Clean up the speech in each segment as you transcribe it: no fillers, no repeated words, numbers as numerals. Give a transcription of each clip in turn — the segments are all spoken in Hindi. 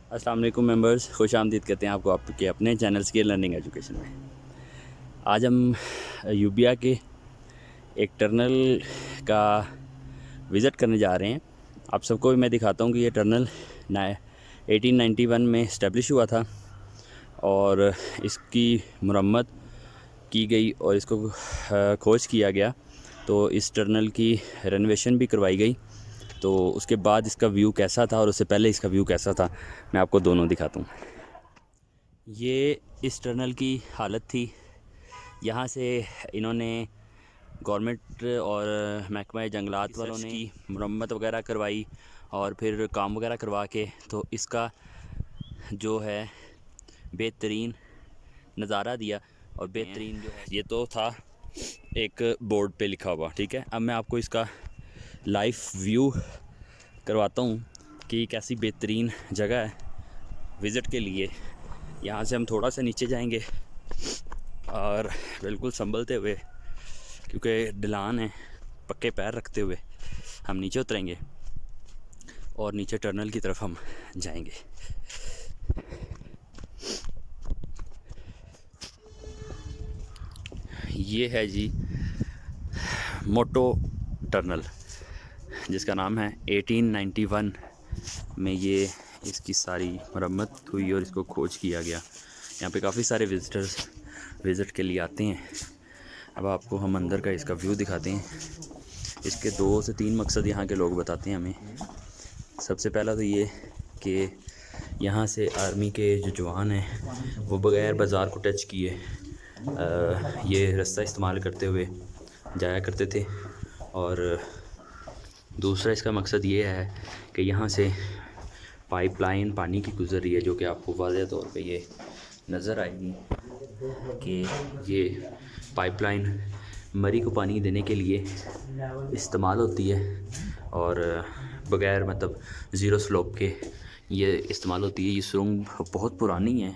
अस्सलाम वालेकुम मेंबर्स, खुश आमदीद कहते हैं आपको आपके अपने चैनल स्किल लर्निंग एजुकेशन में। आज हम यूबिया के एक टनल का विज़िट करने जा रहे हैं। आप सबको भी मैं दिखाता हूँ कि ये टनल 1891 में इस्टेब्लिश हुआ था और इसकी मुरम्मत की गई और इसको खोज किया गया, तो इस टनल की रेनोवेशन भी करवाई गई। तो उसके बाद इसका व्यू कैसा था और उससे पहले इसका व्यू कैसा था, मैं आपको दोनों दिखाता हूँ। ये इस टनल की हालत थी। यहाँ से इन्होंने गवर्नमेंट और महकमा जंगलात वालों ने की मुरम्मत वगैरह करवाई और फिर काम वगैरह करवा के तो इसका जो है बेहतरीन नज़ारा दिया। और बेहतरीन जो है ये तो था एक बोर्ड पे लिखा हुआ, ठीक है। अब मैं आपको इसका लाइव व्यू करवाता हूँ कि कैसी बेहतरीन जगह है विज़िट के लिए। यहाँ से हम थोड़ा सा नीचे जाएंगे और बिल्कुल संभलते हुए, क्योंकि ढलान है, पक्के पैर रखते हुए हम नीचे उतरेंगे और नीचे टनल की तरफ हम जाएंगे। ये है जी मोटो टनल, जिसका नाम है 1891 में ये इसकी सारी मरम्मत हुई और इसको खोज किया गया। यहाँ पे काफ़ी सारे विज़िटर्स विज़िट के लिए आते हैं। अब आपको हम अंदर का इसका व्यू दिखाते हैं। इसके 2 से 3 मकसद यहाँ के लोग बताते हैं हमें। सबसे पहला तो ये कि यहाँ से आर्मी के जो जवान हैं वो बग़ैर बाज़ार को टच किए ये रास्ता इस्तेमाल करते हुए जाया करते थे। और दूसरा इसका मकसद ये है कि यहाँ से पाइपलाइन पानी की गुज़र रही है, जो कि आपको वाज़ेह तौर पे ये नज़र आएगी कि ये पाइपलाइन मरी को पानी देने के लिए इस्तेमाल होती है और बग़ैर मतलब ज़ीरो स्लोप के ये इस्तेमाल होती है। ये सुरंग बहुत पुरानी है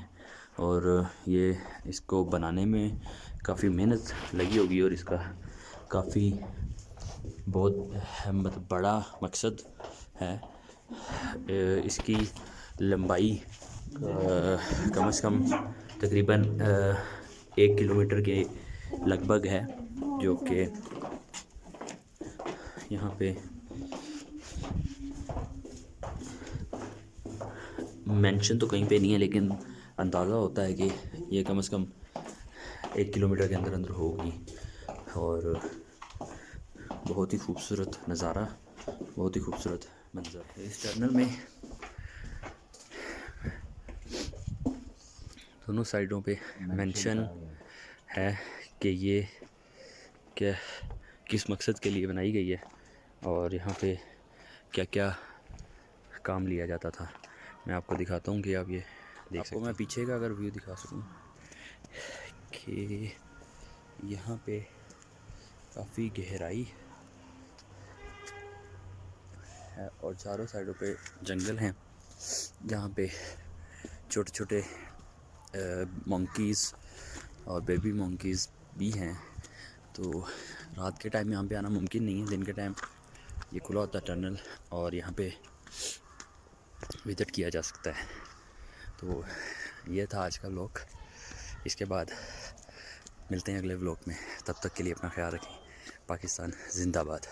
और ये इसको बनाने में काफ़ी मेहनत लगी होगी और इसका काफ़ी बहुत मतलब बड़ा मकसद है। इसकी लंबाई कम से कम तकरीबन 1 किलोमीटर के लगभग है, जो कि यहाँ पे मेंशन तो कहीं पे नहीं है, लेकिन अंदाज़ा होता है कि ये कम से कम 1 किलोमीटर के अंदर अंदर होगी। और बहुत ही खूबसूरत नज़ारा, बहुत ही खूबसूरत मंजर है इस टनल में। दोनों साइडों पे मेंशन है कि ये क्या किस मकसद के लिए बनाई गई है और यहाँ पे क्या क्या काम लिया जाता था। मैं आपको दिखाता हूँ कि आप ये देख सकते हैं। मैं पीछे का अगर व्यू दिखा सकूँ कि यहाँ पे काफ़ी गहराई है और चारों साइडों पे जंगल हैं, जहाँ पे छोटे छोटे मंकीज़ और बेबी मंकीज़ भी हैं। तो रात के टाइम यहाँ पे आना मुमकिन नहीं है, दिन के टाइम ये खुला होता है टनल और यहाँ पे विज़िट किया जा सकता है। तो ये था आज का व्लॉग। इसके बाद मिलते हैं अगले व्लॉग में, तब तक के लिए अपना ख्याल रखें। पाकिस्तान जिंदाबाद।